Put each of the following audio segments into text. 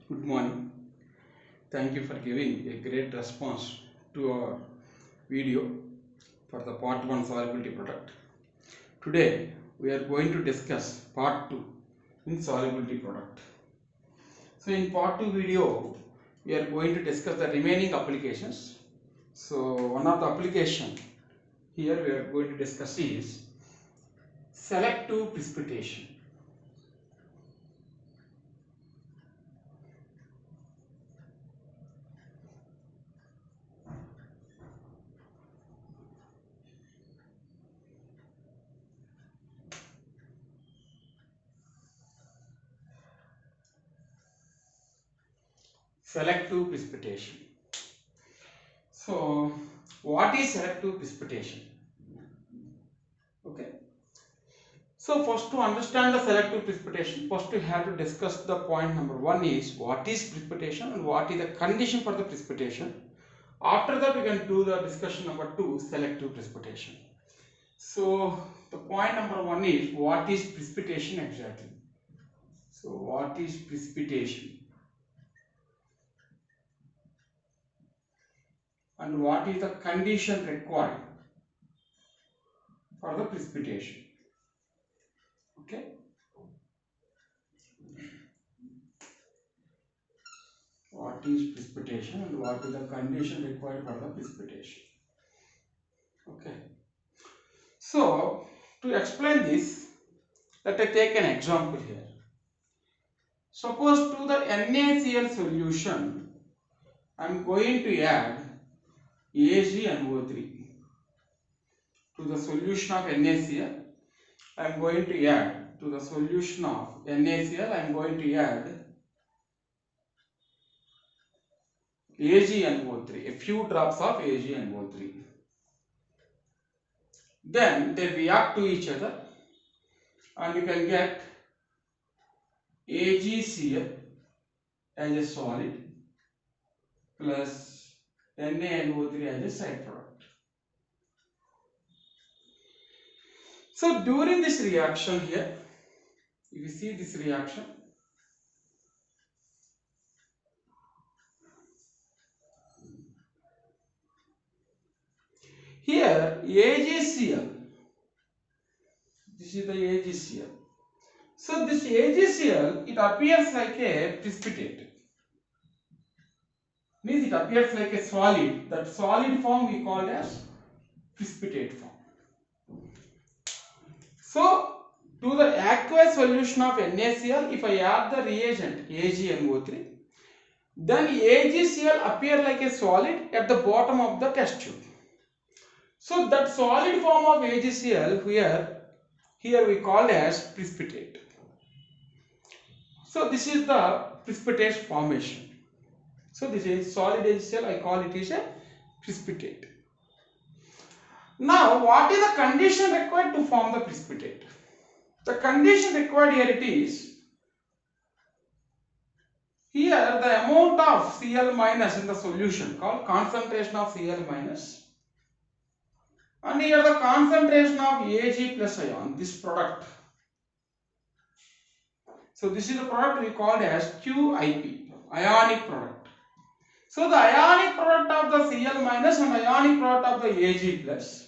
Good morning. Thank you for giving a great response to our video for the part 1 solubility product. Today we are going to discuss part 2 in solubility product. So in part 2 video we are going to discuss the remaining applications. So one of the application here we are going to discuss is selective precipitation. Selective precipitation. So what is selective precipitation? Okay. So first, to understand the selective precipitation, first we have to discuss the point number 1 is what is precipitation and what is the condition for the precipitation. After that we can do the discussion number 2, selective precipitation. So the point number 1 is what is precipitation exactly. So what is precipitation and what is the condition required for the precipitation. Okay. What is precipitation and what is the condition required for the precipitation. Okay. So to explain this, let us take an example here. Suppose to the NaCl solution, I am going to add AgNO3 to the solution of NaCl. I am going to add to the solution of NaCl. I am going to add AgNO3, a few drops of AgNO3. Then they react to each other, and you can get AgCl as a solid plus NaNO3 as a side product. So during this reaction here, if you see this reaction, here AgCl, this is the AgCl. So this AgCl, it appears like a precipitate. Means it appears like a solid. That solid form we call as precipitate form. So to the aqueous solution of NaCl, if I add the reagent AgNO3, then AgCl appear like a solid at the bottom of the test tube. So that solid form of AgCl here we call as precipitate. So this is the precipitate formation. So this is solid AgCl, I call it is a precipitate. Now what is the condition required to form the precipitate? The condition required here it is, here the amount of Cl minus in the solution called concentration of Cl minus, and here the concentration of Ag plus ion, this product. So this is the product we called as QIP, ionic product. So the ionic product of the Cl minus and ionic product of the Ag plus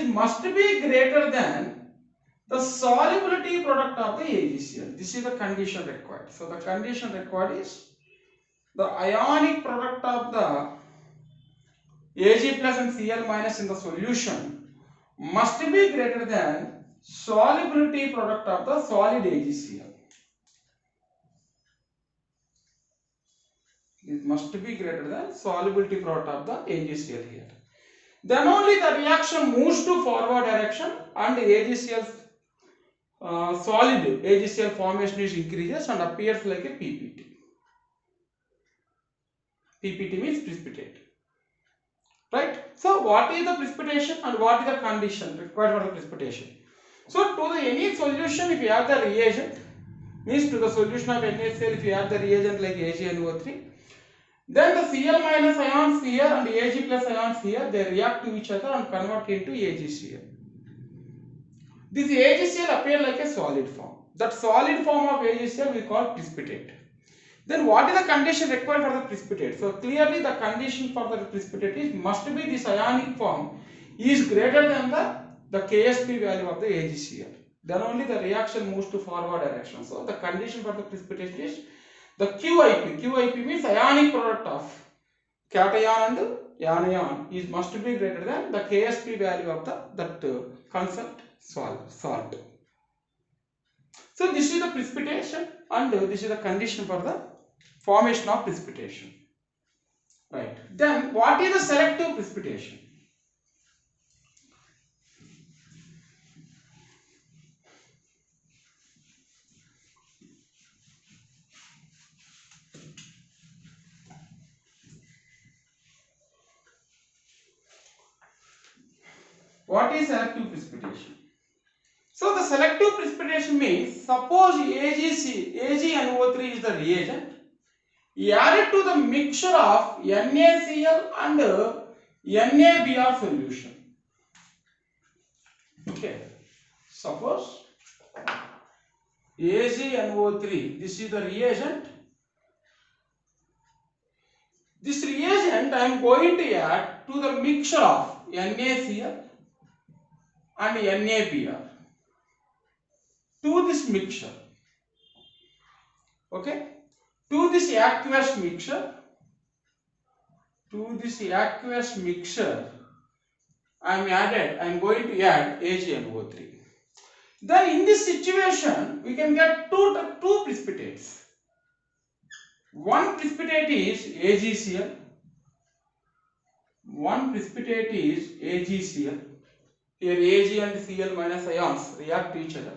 must be greater than the solubility product of the AgCl. This is the condition required. So the condition required is the ionic product of the Ag plus and Cl minus in the solution must be greater than solubility product of the solid AgCl. It must be greater than solubility product of the AgCl here. Then only the reaction moves to forward direction and the AgCl solid AgCl formation is increases and appears like a PPT. PPT means precipitate. Right? So what is the precipitation and what is the condition required for the precipitation? So to the any solution, if you have the reagent, means to the solution of NaCl, if you have the reagent like AgNO3, then the Cl minus ions here and Ag plus ions here, they react to each other and convert into AgCl. this AgCl appear like a solid form. That solid form of AgCl we call precipitate. Then what is the condition required for the precipitate? So clearly the condition for the precipitate is must be this ionic form is greater than the Ksp value of the AgCl. Then only the reaction moves to forward direction. So the condition for the precipitation is the QIP. QIP means ionic product of cation and anion is must be greater than the Ksp value of that concerned salt. So this is the precipitation and this is the condition for the formation of precipitation. Right. Then what is the selective precipitation? What is selective precipitation? So the selective precipitation means suppose AgNO3 is the reagent, added to the mixture of NaCl and NaBr solution. Okay, suppose AgNO3, this is the reagent. This reagent I am going to add to the mixture of NaCl and NaBr to this mixture. Okay, to this aqueous mixture, I am going to add AgNO3. Then in this situation we can get two precipitates. One precipitate is AgCl. Here Ag and Cl minus ions react to each other.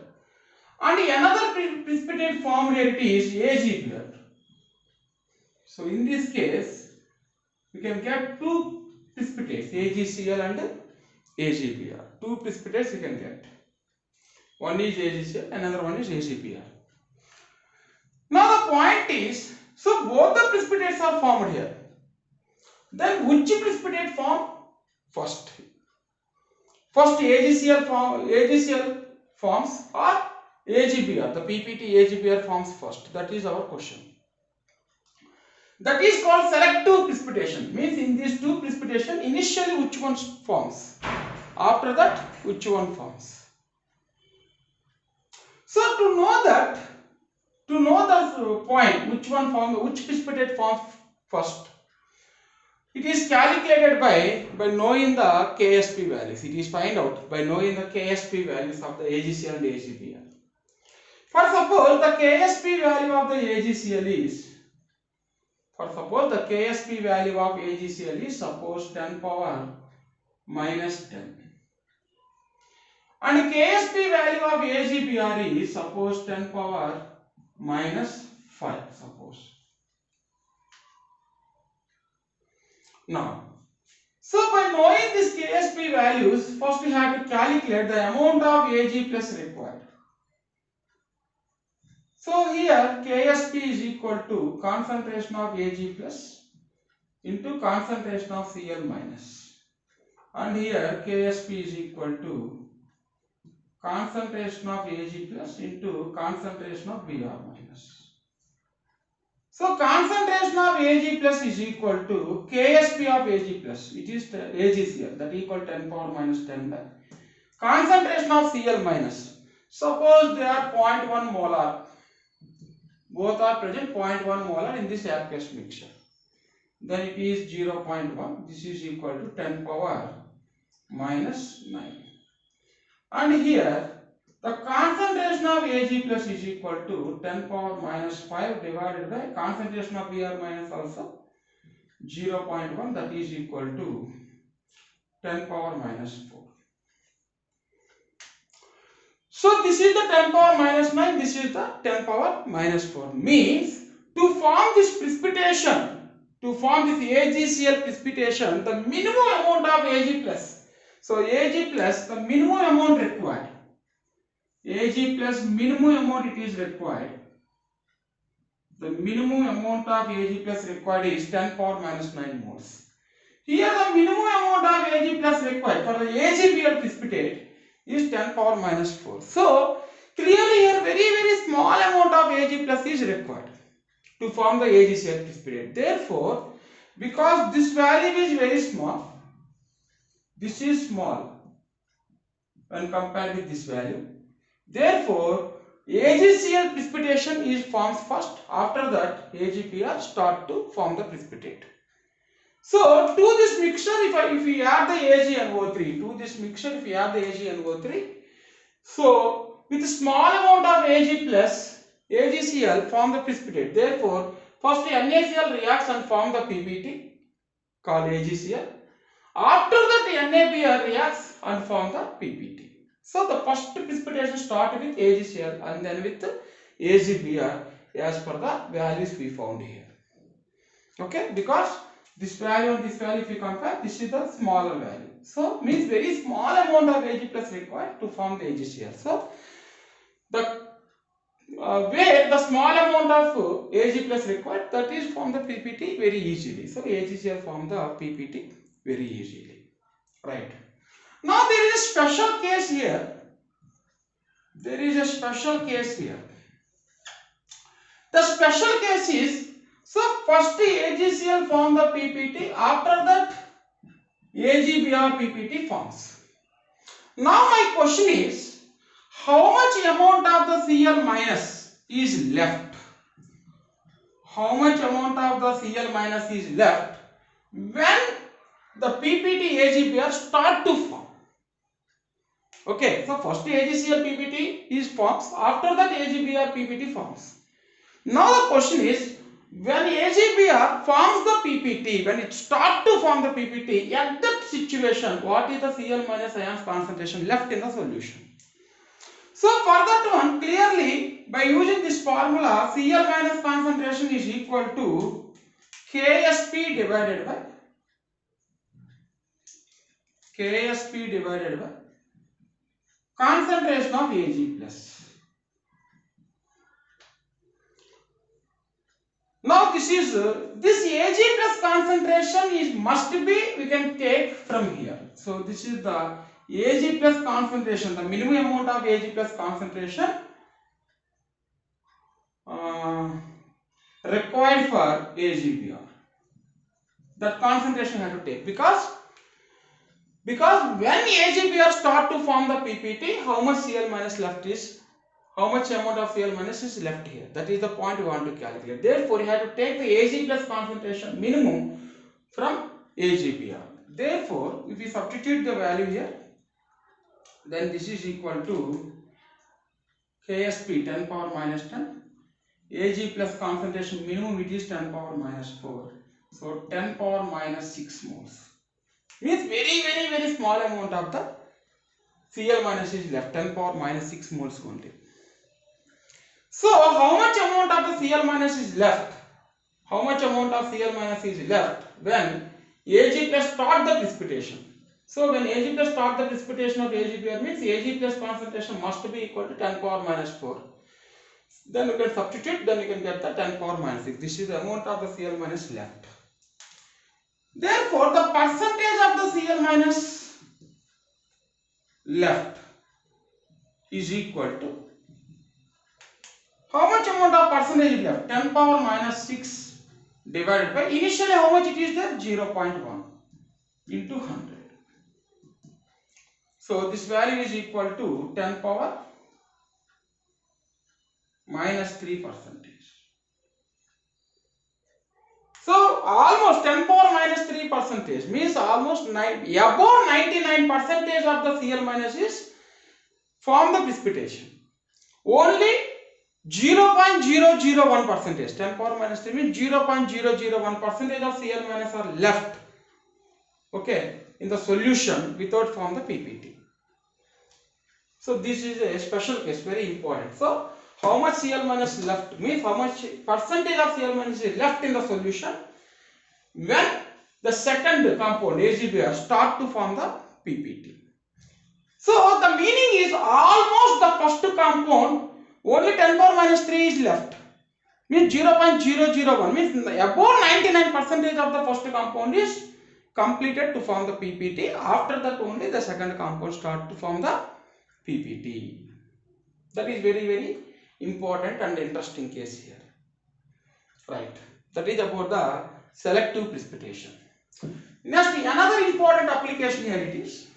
And another precipitate formed here it is AgBr. So in this case we can get two precipitates, AgCl and AgBr. Two precipitates we can get. One is AgCl, another one is AgBr. Now the point is, so both the precipitates are formed here. Then which precipitate form first? First AgCl forms or AgBr, the PPT AgBr forms first. That is our question. That is called selective precipitation. Means in these two precipitation, initially which one forms? After that, which one forms? So to know the point, which precipitate forms first, it is calculated by knowing the Ksp values. It is find out by knowing the Ksp values of the AgCl and AgBr. For suppose the Ksp value of the AgCl is, suppose 10 power minus 10. And Ksp value of AgBr is suppose 10 power minus 5, suppose. Now, so by knowing these Ksp values, first we have to calculate the amount of Ag plus required. So here Ksp is equal to concentration of Ag plus into concentration of Cl minus. And here Ksp is equal to concentration of Ag plus into concentration of Br minus. So concentration of Ag plus is equal to Ksp of Ag plus, it is AgCl, that equal 10 power minus 10 by concentration of Cl minus. Suppose they are 0.1 molar, both are present 0.1 molar in this aqueous mixture. Then it is 0.1, this is equal to 10 power minus 9. And here the concentration of Ag plus is equal to 10 power minus 5 divided by concentration of Br minus also 0.1, that is equal to 10 power minus 4. So this is the 10 power minus 9, this is the 10 power minus 4. Means to form this precipitation, to form this AgCl precipitation, the minimum amount of Ag plus. So Ag plus, the minimum amount required. Ag plus minimum amount it is required. The minimum amount of Ag plus required is 10 power minus 9 moles. Here the minimum amount of Ag plus required for the AgBr precipitate is 10 power minus 4. So clearly here very small amount of Ag plus is required to form the AgCl precipitate. Therefore, because this value is very small, this is small when compared with this value. Therefore, AgCl precipitation is formed first. After that, AgPr start to form the precipitate. So to this mixture, if we add the AgNO3 to this mixture, if we add the AgNO3, so with small amount of Ag plus AgCl form the precipitate. Therefore, first NaCl reacts and form the PPT called AgCl. After that, NaBr reacts and form the PPT. So the first precipitation starts with AgCl and then with AgBr as per the values we found here. Okay, because this value and this value, if you compare, this is the smaller value. So means very small amount of Ag plus required to form the AgCl. So the where the small amount of Ag plus required, that is form the PPT very easily. So AgCl form the PPT very easily. Right. Now there is a special case here. There is a special case here. The special case is, so first AgCl form the PPT, after that AgBr PPT forms. Now my question is, how much amount of the Cl minus is left? How much amount of the Cl minus is left when the PPT AgBr start to form? Okay, so first AgCl PPT is forms, after that AgBr PPT forms. Now the question is, when AgBr forms the PPT, when it starts to form the PPT, at that situation, what is the Cl minus ions concentration left in the solution? So for that one, clearly by using this formula, Cl minus concentration is equal to Ksp divided by concentration of Ag plus. Now this is this Ag plus concentration is must be we can take from here. So this is the Ag plus concentration, the minimum amount of Ag plus concentration required for AgBr. That concentration I have to take because when AgBr start to form the PPT, how much Cl minus left is, how much amount of Cl minus is left here. That is the point we want to calculate. Therefore, you have to take the Ag plus concentration minimum from AgBr. Therefore, if we substitute the value here, then this is equal to Ksp 10 power minus 10. Ag plus concentration minimum, it is 10 power minus 4. So 10 power minus 6 moles. Means very small amount of the Cl minus is left, 10 power minus 6 moles only. So how much amount of the Cl minus is left? How much amount of Cl minus is left when Ag plus start the precipitation? So when Ag plus start the precipitation of AgBr means Ag plus concentration must be equal to 10 power minus 4. Then you can substitute, then you can get the 10 power minus 6. This is the amount of the Cl minus left. Therefore, the percentage of the Cl minus left is equal to how much amount of percentage is left? 10 power minus 6 divided by initially how much it is there? 0.1 into 100. So this value is equal to 10 power minus 3%. So almost 10 power minus 3% means almost above 99% of the Cl minus is form the precipitation. Only 0.001%, 10 power minus 3 means 0.001% of Cl minus are left, okay, in the solution without form the PPT. So this is a special case, very important. So how much Cl minus left means how much percentage of Cl minus is left in the solution when the second compound AgBr start to form the PPT. So the meaning is almost the first compound only 10 power minus 3 is left, means 0.001 means above 99% of the first compound is completed to form the PPT. After that only the second compound start to form the PPT. That is very important and interesting case here. Right. That is about the selective precipitation. Next, another important application here it is.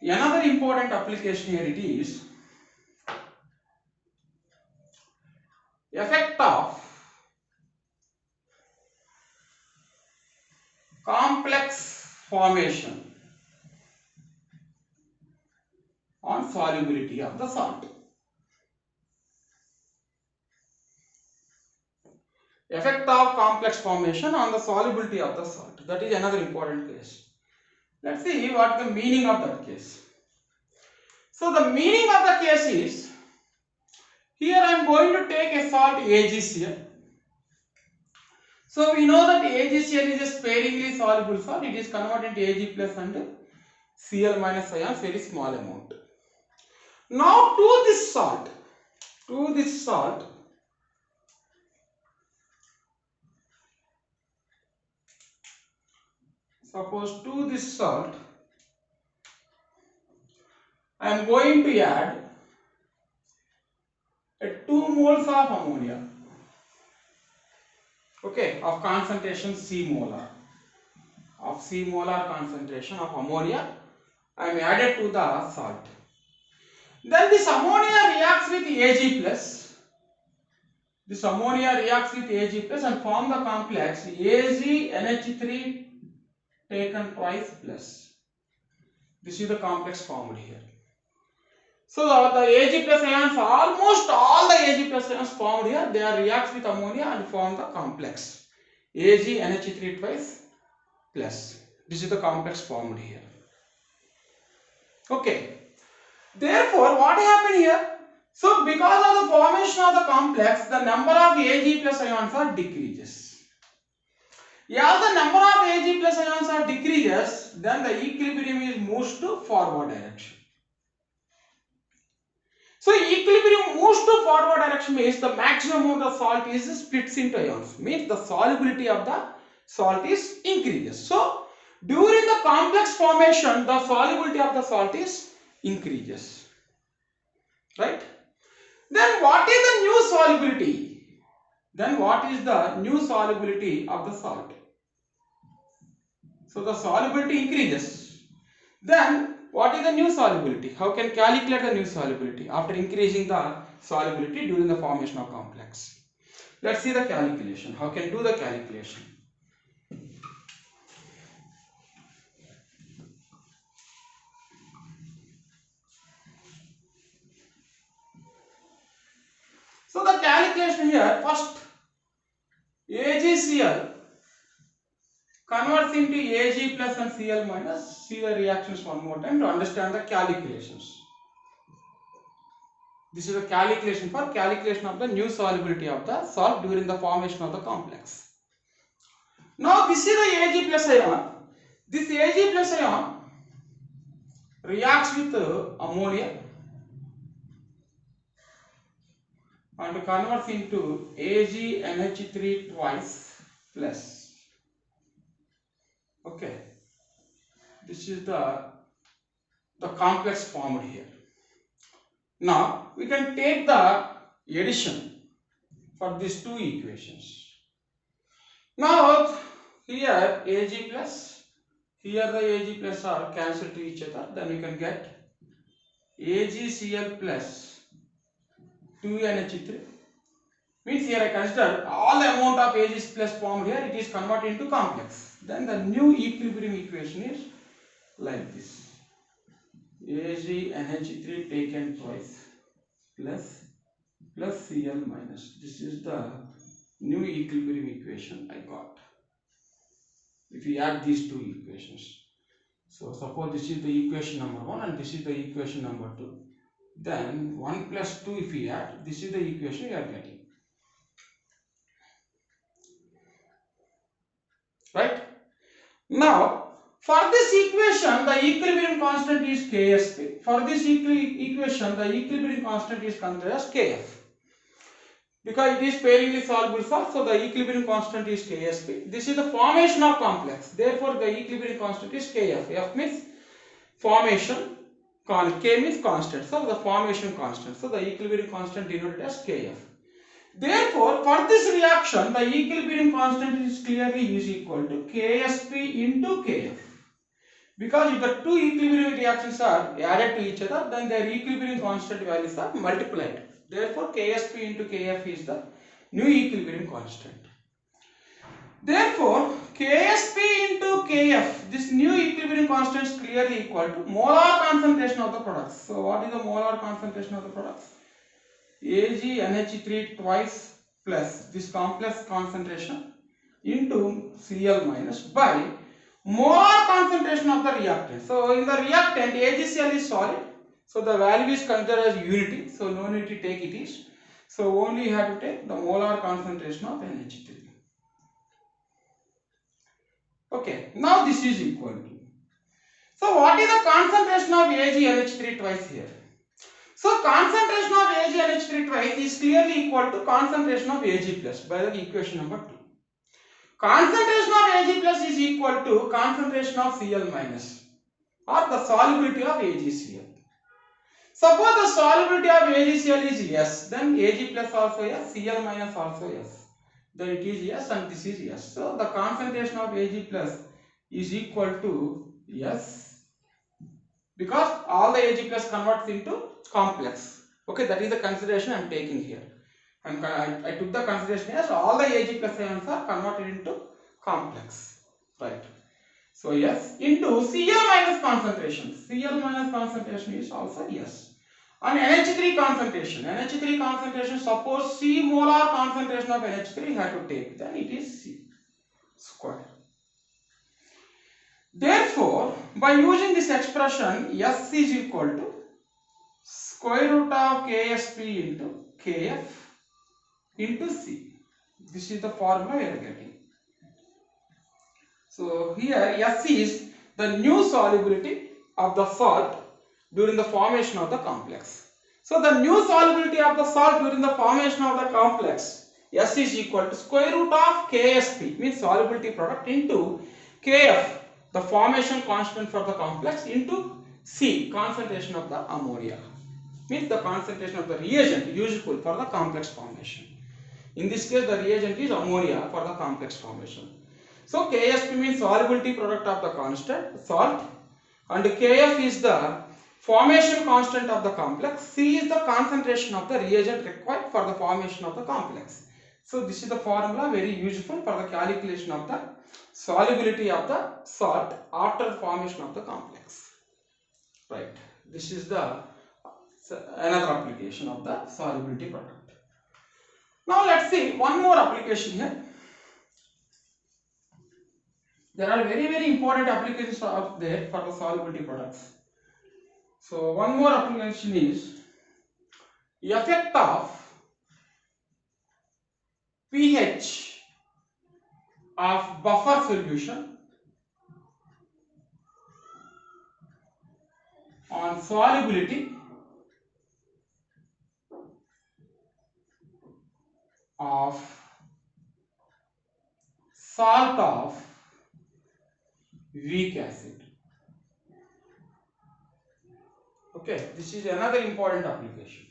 Another important application here it is effect of complex formation on solubility of the salt. Effect of complex formation on the solubility of the salt. That is another important case. Let's see what the meaning of that case. So the meaning of the case is, here I am going to take a salt AgCl. So we know that AgCl is a sparingly soluble salt. It is converted into Ag plus and Cl minus ions, very small amount. Now to this salt, suppose to this salt, I am going to add 2 moles of ammonia, okay, of concentration C molar, concentration of ammonia I am added to the salt. Then this ammonia reacts with Ag plus. This ammonia reacts with Ag plus and form the complex AgNH3 taken twice plus. This is the complex formed here. So the Ag plus ions, almost all the Ag plus ions formed here, they are reacts with ammonia and form the complex AgNH3 twice plus. This is the complex formed here. Okay. Therefore, what happened here? So because of the formation of the complex, the number of Ag plus ions are decreases. As the number of Ag plus ions are decreases, then the equilibrium is moves to forward direction. So equilibrium moves to forward direction means the maximum amount of salt is splits into ions, means the solubility of the salt is increases. So during the complex formation, the solubility of the salt is increases. Right? Then what is the new solubility? Then what is the new solubility of the salt? So the solubility increases. Then what is the new solubility? How can calculate the new solubility after increasing the solubility during the formation of complex? Let's see the calculation. How can do the calculation? So the calculation here, first AgCl converts into Ag plus and Cl minus. See the reactions one more time to understand the calculations. This is a calculation for calculation of the new solubility of the salt during the formation of the complex. Now this is the Ag plus ion. This Ag plus ion reacts with ammonia and converts into AgNH3 twice plus. Okay, this is the complex formed here. Now we can take the addition for these two equations. Now here Ag plus, here the Ag plus are cancelled to each other, then we can get AgCl plus 2NH3. Means here I consider all the amount of Ag plus formed here, it is converted into complex. Then the new equilibrium equation is like this. AgNH3 taken twice plus Cl minus. This is the new equilibrium equation I got. If we add these two equations. So suppose this is the equation number 1 and this is the equation number 2. Then 1 plus 2 if we add, this is the equation we are getting. Right? Now, for this equation, the equilibrium constant is Ksp. For this equation, the equilibrium constant is considered as Kf. because it is sparingly soluble salt, so the equilibrium constant is Ksp. This is the formation of complex, therefore the equilibrium constant is Kf. F means formation, K means constant, so the formation constant, so the equilibrium constant denoted as Kf. Therefore, for this reaction, the equilibrium constant is clearly is equal to Ksp into Kf. Because if the two equilibrium reactions are added to each other, then their equilibrium constant values are multiplied. Therefore, Ksp into Kf is the new equilibrium constant. Therefore, Ksp into Kf, this new equilibrium constant is clearly equal to molar concentration of the products. So, what is the molar concentration of the products? AgNH3 twice plus this complex concentration into Cl minus by molar concentration of the reactant. So, in the reactant, AgCl is solid. So, the value is considered as unity. So, no need to take it is. So, only you have to take the molar concentration of NH3. Okay, now this is equal to. So, what is the concentration of AgNH3 twice here? So, concentration of AgNH3 twice is clearly equal to concentration of Ag plus by the equation number 2. Concentration of Ag plus is equal to concentration of Cl minus or the solubility of AgCl. Suppose the solubility of AgCl is S, then Ag plus also S, Cl minus also S. Then it is S and this is S. So the concentration of Ag plus is equal to S because all the Ag plus converts into complex. Okay, that is the consideration I am taking here. I took the consideration as all the Ag plus ions are converted into complex. Right. So yes, into Cl minus concentration. Cl minus concentration is also yes. And NH3 concentration, suppose C molar concentration of NH3 had to take, then it is C square. Therefore, by using this expression, S is equal to square root of Ksp into Kf into C. This is the formula we are getting. So here S is the new solubility of the salt during the formation of the complex. So the new solubility of the salt during the formation of the complex, S is equal to square root of Ksp, means solubility product, into Kf, the formation constant for the complex, into C, concentration of the ammonia, means the concentration of the reagent useful for the complex formation. In this case, the reagent is ammonia for the complex formation. So Ksp means solubility product of the constant salt, and Kf is the formation constant of the complex. C is the concentration of the reagent required for the formation of the complex. So this is the formula very useful for the calculation of the solubility of the salt after the formation of the complex. Right. This is the another application of the solubility product. Now let's see one more application here. There are very important applications out there for the solubility products. So one more application is effect of pH of buffer solution on solubility of salt of weak acid. Okay, this is another important application.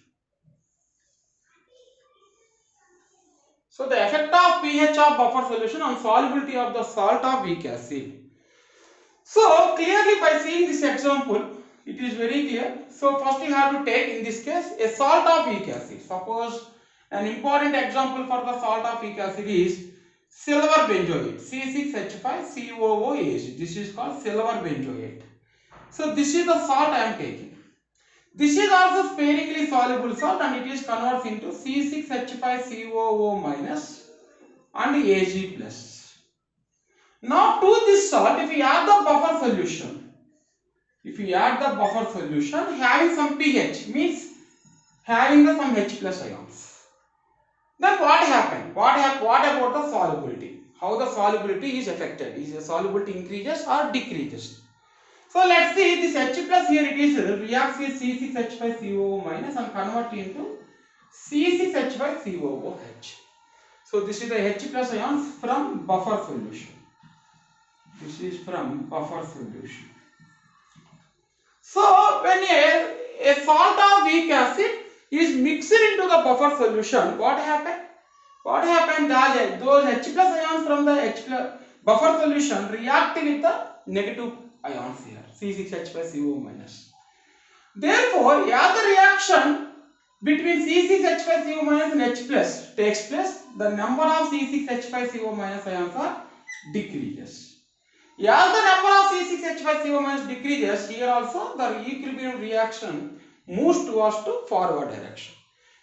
So the effect of pH of buffer solution on solubility of the salt of weak acid. So clearly by seeing this example, it is very clear. So first you have to take in this case a salt of weak acid. Suppose an important example for the salt of weak acid is silver benzoate, C6H5COOH. This is called silver benzoate. So this is the salt I am taking. This is also sparingly soluble salt and it is converts into C6H5COO minus and Ag plus. Now to this salt, if we add the buffer solution, having some pH, means having some H plus ions, then what happened? What about the solubility? How the solubility is affected? Is the solubility increases or decreases? So let's see this H plus here, it is reacts with C6H5COO minus and convert into C6H5COOH. So this is the H plus ions from buffer solution. This is from buffer solution. So when a salt of weak acid is mixed into the buffer solution, what happened? What happened? Those H plus ions from the buffer solution react with the negative ions here, C6H5CO minus. Therefore, as the reaction between C6H5CO minus and H plus takes place, the number of C6H5CO minus ions are decreases. As the number of C6H5CO minus decreases, here also the equilibrium reaction moves towards to forward direction.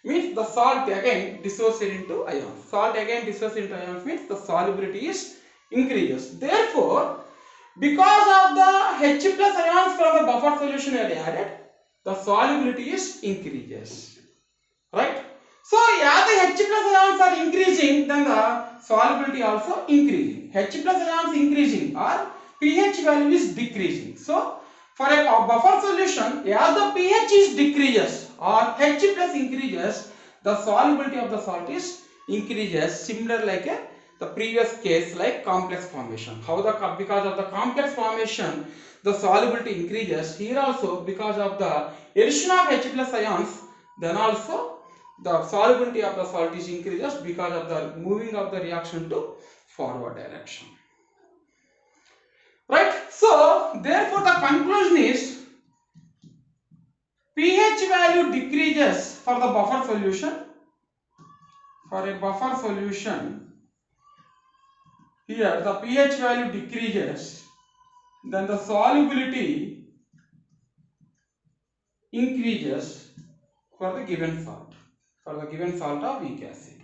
Means the salt again dissociates into ions. Salt again dissociates into ions means the solubility is increases. Therefore, because of the H plus ions from the buffer solution are added, the solubility is increases. Right? So, as the H plus ions are increasing, then the solubility also increasing. H plus ions increasing or pH value is decreasing. So, for a buffer solution, as the pH is decreases or H plus increases, the solubility of the salt is increases, similar like the previous case like complex formation. Because of the complex formation, the solubility increases. Here also because of the addition of H plus ions, then also the solubility of the salt is increases because of the moving of the reaction to forward direction. Right? So, therefore the conclusion is pH value decreases for the buffer solution. For a buffer solution, here the pH value decreases, then the solubility increases for the given salt. For the given salt of weak acid.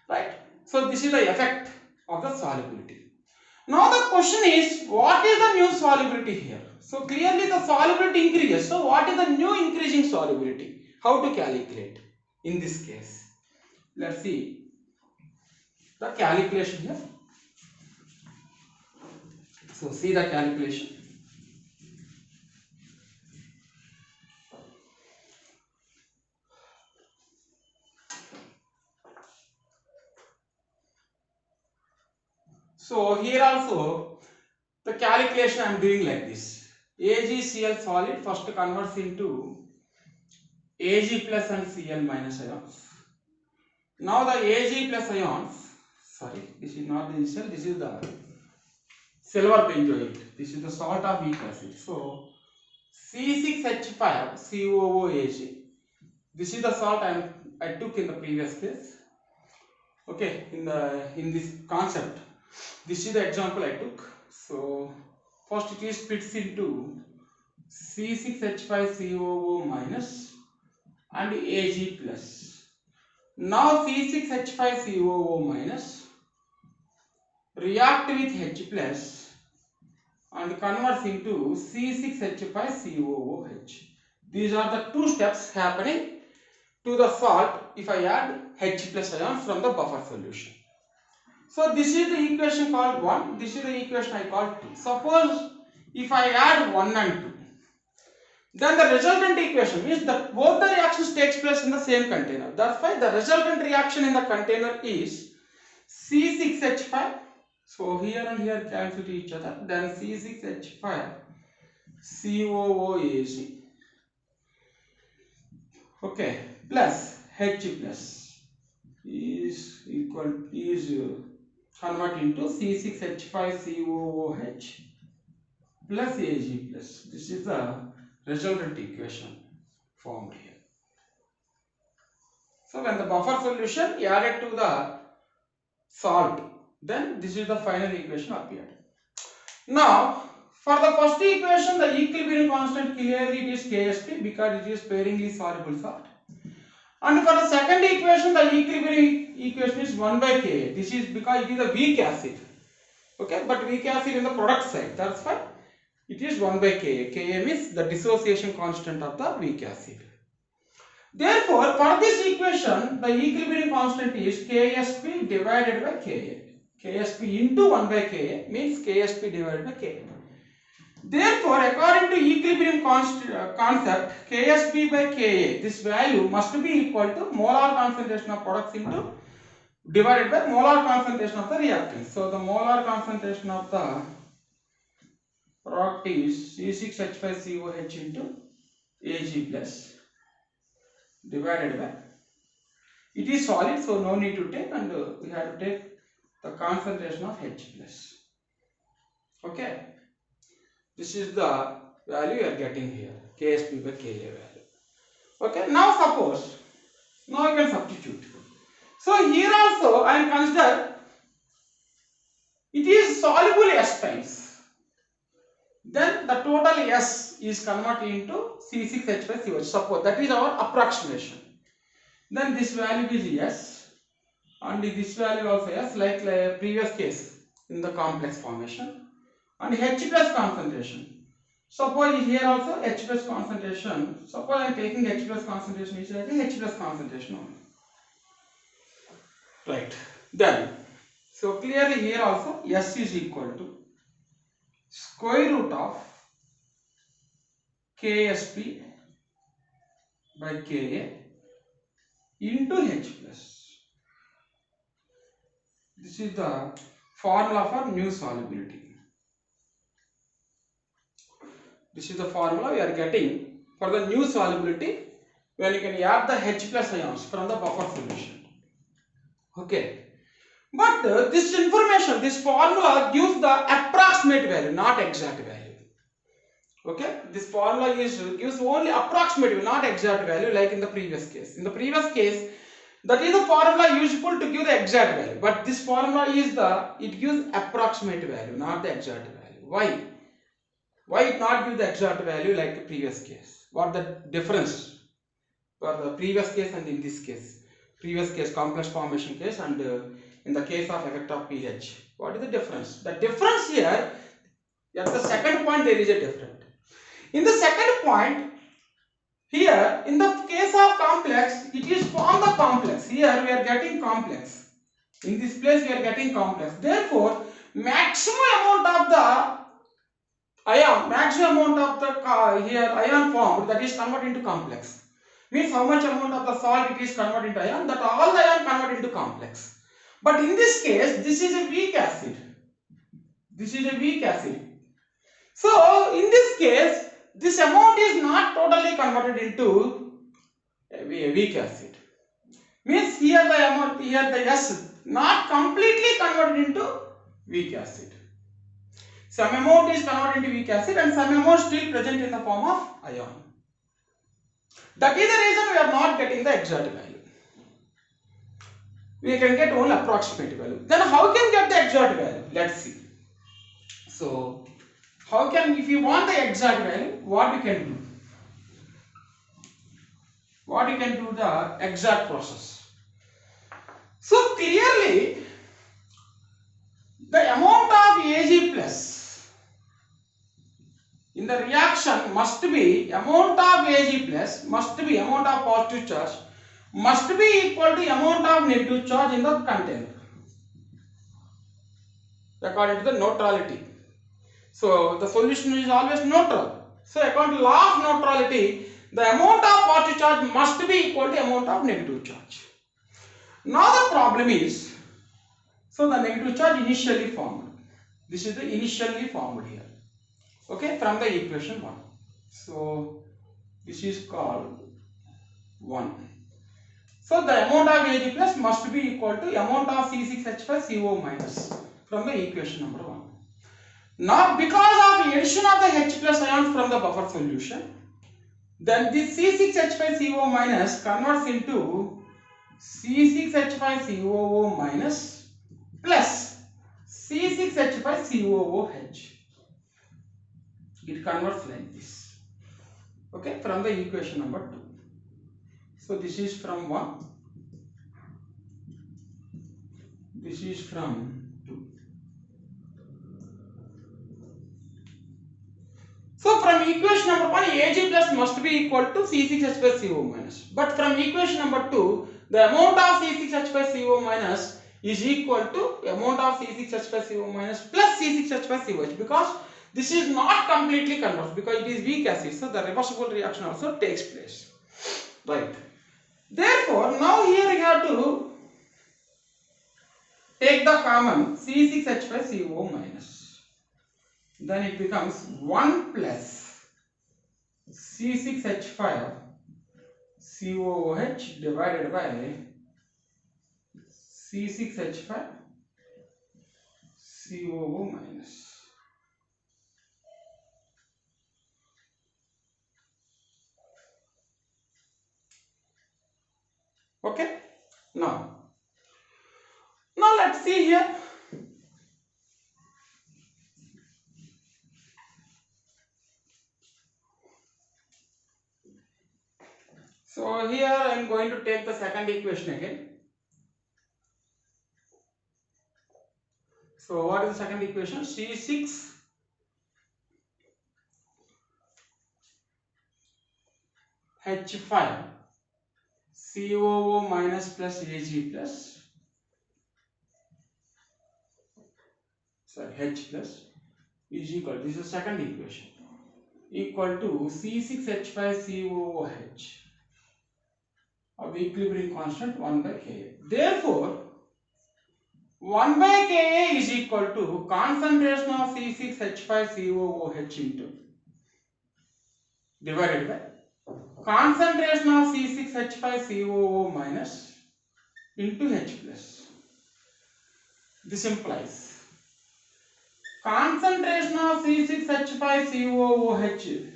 Right? So, this is the effect of the solubility. Now the question is, what is the new solubility here? So clearly the solubility increases. So what is the new increasing solubility? How to calculate in this case? Let's see the calculation here. So see the calculation. So here also the calculation I am doing like this. AgCl solid first converts into Ag plus and Cl minus ions. Now the Ag plus ions, sorry, this is not the initial, this is the silver benzoate. This is the salt of weak acid. So C6H5COOH. This is the salt I took in the previous case. Okay, in this concept, this is the example I took. So first it is splits into C6H5COO minus and Ag plus. Now C6H5COO minus react with H plus and converts into C6H5COOH. These are the two steps happening to the salt if I add H plus ions from the buffer solution. So this is the equation called 1, this is the equation I called 2. Suppose if I add 1 and 2, then the resultant equation means that both the reactions takes place in the same container. That's why the resultant reaction in the container is C6H5. So here and here cancel to each other. Then C6H5COOH. Okay, plus H plus is convert into C6H5COOH plus Ag plus. This is the resultant equation formed here. So when the buffer solution added to the salt, then this is the final equation appeared. Now for the first equation, the equilibrium constant clearly it is Ksp because it is sparingly soluble salt. And for the second equation, the equilibrium equation is 1 by Ka. This is because it is a weak acid. Okay, but weak acid in the product side. That's why it is 1 by Ka. Ka means the dissociation constant of the weak acid. Therefore, for this equation, the equilibrium constant is Ksp divided by Ka. Ksp into 1 by Ka means Ksp divided by Ka. Therefore, according to equilibrium concept, Ksp by Ka, this value must be equal to molar concentration of products into divided by molar concentration of the reactant. So, the molar concentration of the product is C6H5COH into Ag plus divided by, it is solid, so no need to take, and we have to take the concentration of H plus. Okay, this is the value you are getting here, Ksp by Ka value. Okay, now suppose, now you can substitute. So here also I am consider it is soluble S times. Then the total S is converted into C6H5COH. Suppose that is our approximation. Then this value is S, and this value also S, like previous case in the complex formation, and H plus concentration. Suppose here also H plus concentration. Suppose I am taking H plus concentration, is H plus concentration only. Right. Then, so clearly here also S is equal to square root of Ksp by Ka into H plus. This is the formula for mu solubility. This is the formula we are getting for the mu solubility when you can add the H plus ions from the buffer solution. Okay. But this information, this formula gives the approximate value, not exact value. Okay, this formula gives only approximate value, not exact value, like in the previous case. In the previous case, that is the formula useful to give the exact value. But this formula is it gives approximate value, not the exact value. Why? Why it not give the exact value like the previous case? What the difference for the previous case and in this case? Previous case, complex formation case, and in the case of effect of pH. What is the difference? The difference here, at the second point there is a difference. In the second point, here in the case of complex, it is from the complex. Here we are getting complex. In this place we are getting complex. Therefore, maximum amount of the ion, maximum amount of the here ion formed, that is converted into complex. Means how much amount of the salt it is converted into ion, that all the ion converted into complex. But in this case, this is a weak acid. This is a weak acid. So in this case, this amount is not totally converted into a weak acid. Means here the amount, here the S not completely converted into weak acid. Some amount is converted into weak acid and some amount still present in the form of ion. That is the reason we are not getting the exact value. We can get only approximate value. Then how can we get the exact value? Let's see. So, how can, if you want the exact value, what we can do? What you can do the exact process. So clearly, the amount of Ag plus in the reaction must be, amount of Ag plus must be, amount of positive charge must be equal to amount of negative charge in the container, according to the neutrality. So the solution is always neutral. So according to law of neutrality, the amount of positive charge must be equal to amount of negative charge. Now the problem is, so the negative charge initially formed. This is the initially formed here. Okay, from the equation 1. So this is called 1. So the amount of Ag plus must be equal to amount of C6H5CO minus from the equation number 1. Now because of addition of the H plus ions from the buffer solution, then this C6H5CO minus converts into C6H5COO minus plus C6H5COOH. It converts like this. Okay, from the equation number 2. So this is from 1. This is from 2. So from equation number 1, Ag plus must be equal to C6H5CO minus. But from equation number 2, the amount of C6H5CO minus is equal to amount of C6H5CO minus plus C6H5COH, because This is not completely converse because it is weak acid, so the reversible reaction also takes place. Right. Therefore, now here you have to take the common C6H5CO minus. Then it becomes 1 plus C6H5COOH divided by C6H5COO minus. Okay. Now let's see here. So here I am going to take the second equation again. So what is the second equation? C6H5COO minus plus Ag plus, H plus is equal, this is the second equation, equal to C6H5COOH of equilibrium constant 1 by Ka. Therefore, 1 by Ka is equal to concentration of C6H5COOH into divided by concentration of C6H5COO minus into H plus. This implies concentration of C6H5COOH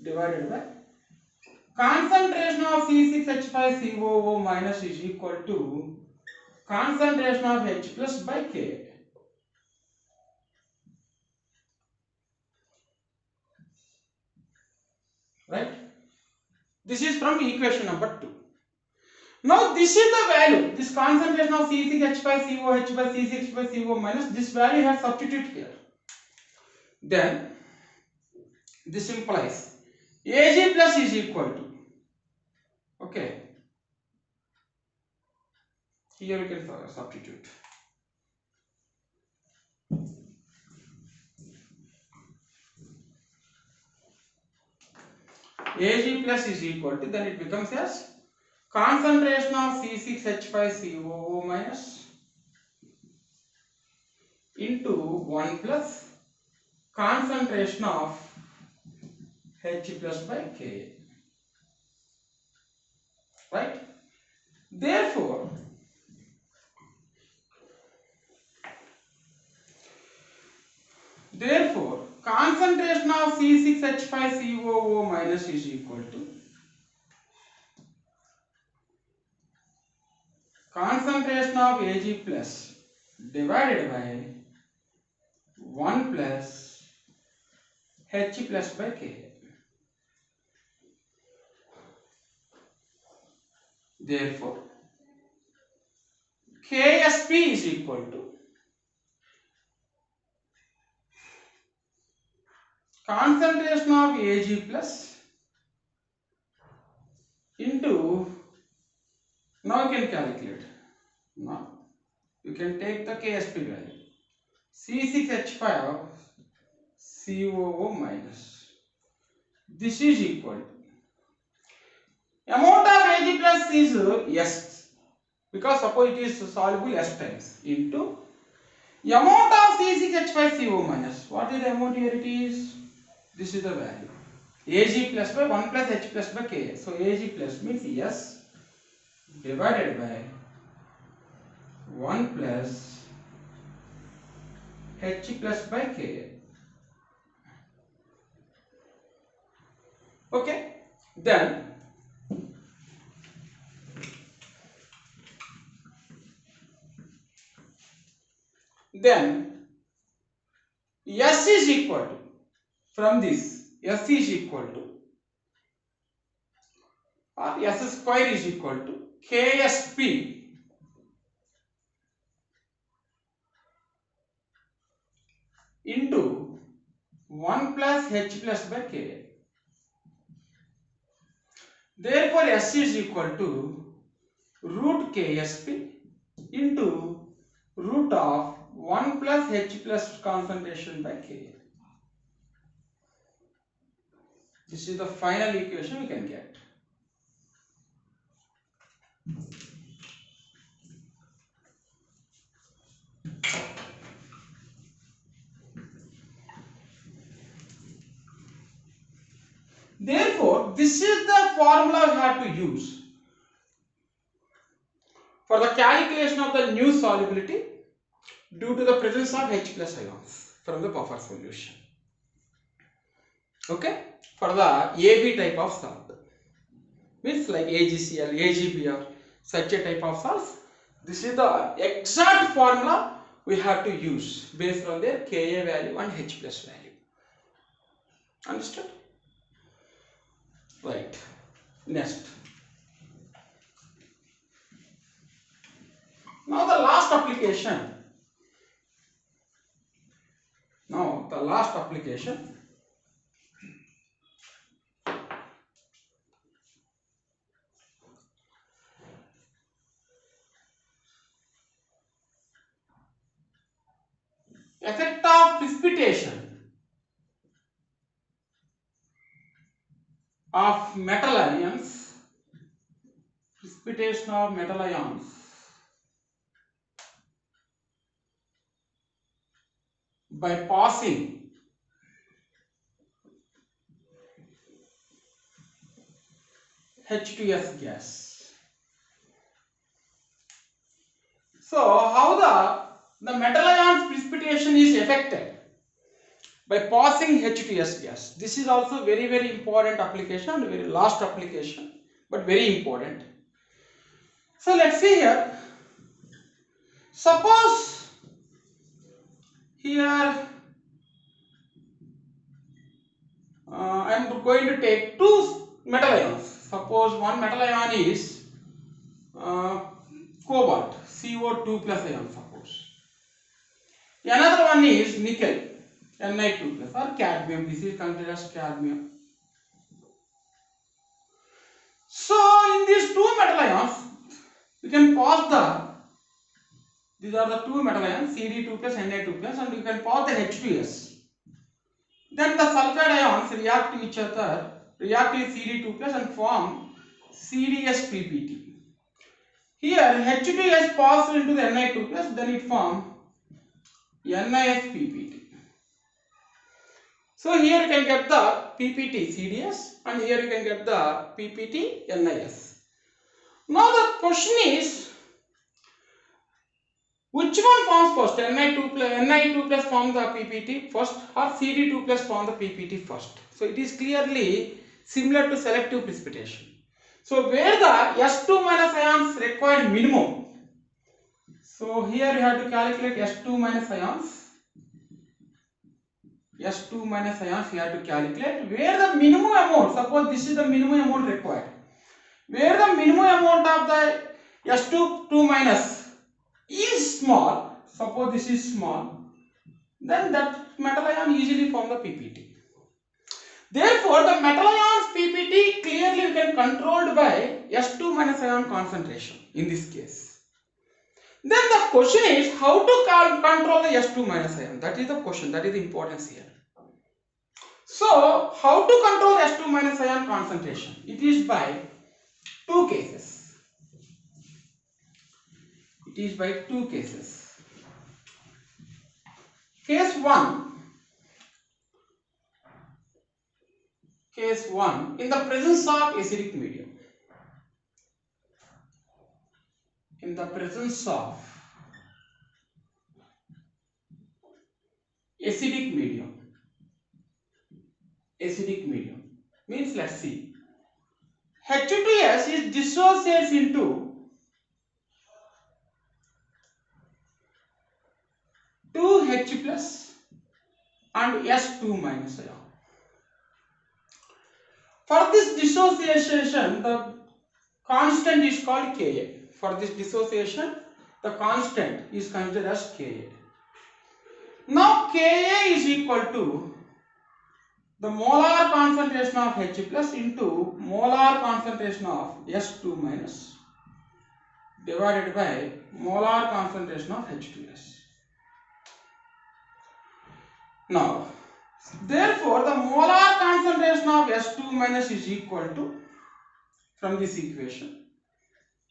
divided by concentration of C6H5COO minus is equal to concentration of H plus by Ka. Right? This is from equation number 2. Now this is the value, this concentration of C6H5COH by C6H5CO minus, this value has substituted here. Then this implies Ag plus is equal to, okay, here you can substitute. Ag plus is equal to, then it becomes as concentration of C6H5COO minus into 1 plus concentration of H plus by Ka. Right? Therefore, concentration of C6H5COO minus is equal to concentration of Ag plus divided by 1 plus H plus by Ka. Therefore, Ksp is equal to concentration of Ag plus into, now you can calculate, now you can take the Ksp value, C6H5COO minus, this is equal to amount of Ag plus is S, because suppose it is soluble S times, into amount of C6H5CO minus, what is the amount here it is, this is the value, Ag plus by 1 plus H plus by Ka. So Ag plus means S divided by 1 plus H plus by Ka. Okay, then S is equal to, from this S is equal to, or S square is equal to Ksp into 1 plus H plus by Ka. Therefore, S is equal to root Ksp into root of 1 plus H plus concentration by Ka. This is the final equation we can get. Therefore, this is the formula we have to use for the calculation of the new solubility due to the presence of H plus ions from the buffer solution. Okay, for the AB type of salt, means like AgCl, AgBr, such a type of salts, this is the exact formula we have to use based on their Ka value and H plus value. Understood? Right. Next. Now the last application. Effect of precipitation of metal ions. Precipitation of metal ions by passing H2S gas. So how the metal ions precipitation is affected by passing H2S gas. This is also very, very important application and very last application, but very important. So let's see here. Suppose here I am going to take two metal ions. Suppose one metal ion is cobalt, CO2 plus ion, suppose. Another one is nickel, Ni2 plus, or cadmium. This is considered as cadmium. So in these two metal ions, you can pass these are the two metal ions, Cd2 plus, Na2 plus, and you can pass the H2S. Then the sulfide ions react to each other, react with Cd2 plus and form CdSPPT. Here H2S passes into the Ni2 plus, then it forms NiSPPT. So here you can get the PPT CDS and here you can get the PPT NiS. Now the question is, which one forms first? Ni2 plus form the PPT first or Cd2 plus form the PPT first? So it is clearly similar to selective precipitation. So where the S2 minus ions required minimum. So here you have to calculate S2 minus ions. S2 minus ions you have to calculate where the minimum amount, suppose this is the minimum amount required. Where the minimum amount of the S2 minus is small, suppose this is small, then that metal ion easily form the PPT. Therefore, the metal ions PPT clearly we can controlled by S2 minus ion concentration in this case. Then the question is how to control the S2 minus ion. That is the question, that is the importance here. So, how to control S2 minus ion concentration? It is by two cases. It is by two cases. Case 1. Case 1, in the presence of acidic medium. In the presence of acidic medium. Acidic medium means, let's see, H2S is dissociates into 2H plus and S2 minus ion. For this dissociation, the constant is called Ka. For this dissociation, the constant is considered as Ka. Now Ka is equal to the molar concentration of H plus into molar concentration of S2 minus divided by molar concentration of H2S. Now, Therefore, the molar concentration of S2 minus is equal to, from this equation,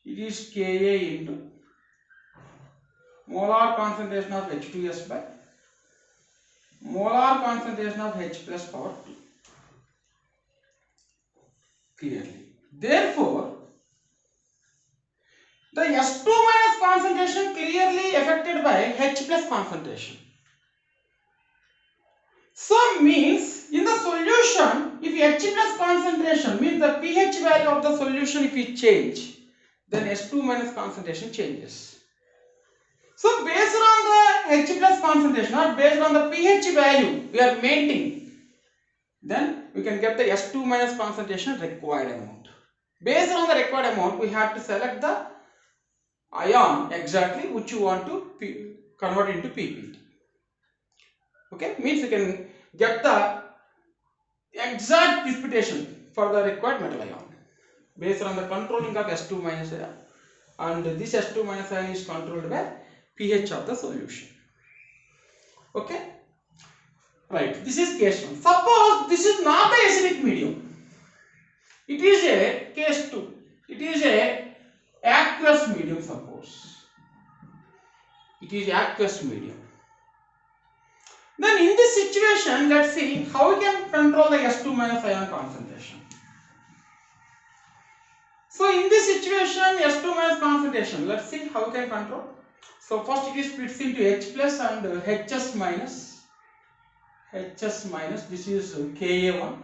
it is Ka into molar concentration of H2S by molar concentration of H plus power 2. Clearly. Therefore, the S2 minus concentration clearly affected by H plus concentration. So means in the solution, if H plus concentration means the pH value of the solution, if we change, then S2 minus concentration changes. So based on the H plus concentration or based on the pH value we are maintaining, then we can get the S2 minus concentration required amount. Based on the required amount, we have to select the ion exactly which you want to convert into PPT. Okay, means you can get the exact precipitation for the required metal ion based on the controlling of S2 minus ion, and this S2 minus ion is controlled by pH of the solution. Okay, right, this is case 1. Suppose this is not the acidic medium, it is a case 2, it is a aqueous medium. Suppose it is aqueous medium, then in this situation, let's see how we can control the S2 minus ion concentration. So in this situation, S2 minus concentration, let's see how we can control. So first it is splits into H plus and HS minus. HS minus, this is Ka1,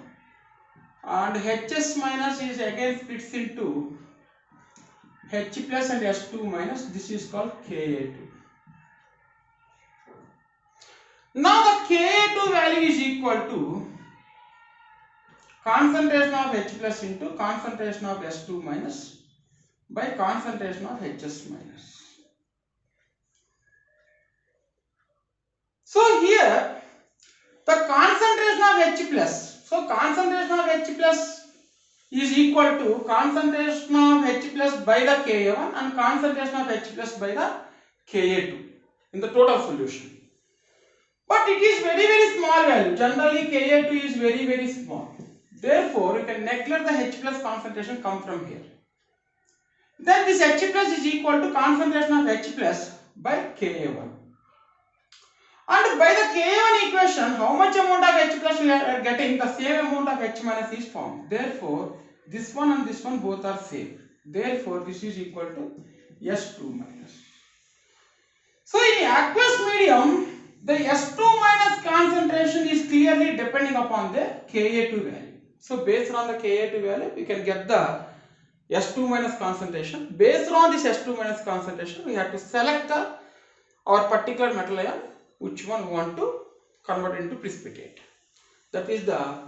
and HS minus is again splits into H plus and S2 minus, this is called Ka2. Now the Ka2 value is equal to concentration of H plus into concentration of S2 minus by concentration of HS minus. So here the concentration of H plus, so concentration of H plus is equal to concentration of H plus by the Ka1 and concentration of H plus by the Ka2 in the total solution. But it is very small value. Generally Ka2 is very small. Therefore, you can neglect the H plus concentration come from here. Then this H plus is equal to concentration of H plus by Ka1. And by the Ka1 equation, how much amount of H plus we are getting? The same amount of H minus is formed. Therefore, this one and this one both are same. Therefore, this is equal to S2 minus. So in aqueous medium, the S2 minus concentration is clearly depending upon the Ka2 value. So based on the Ka2 value, we can get the S2 minus concentration. Based on this S2 minus concentration, we have to select our particular metal ion, which one we want to convert into precipitate. That is the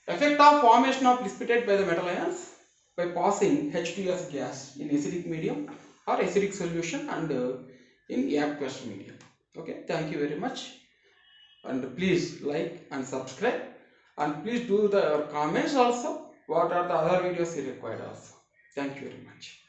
effect of formation of precipitate by the metal ions by passing H2S gas in acidic medium or acidic solution and in aqueous medium. Okay, thank you very much, and please like and subscribe, and please do the comments also what are the other videos you required also. Thank you very much.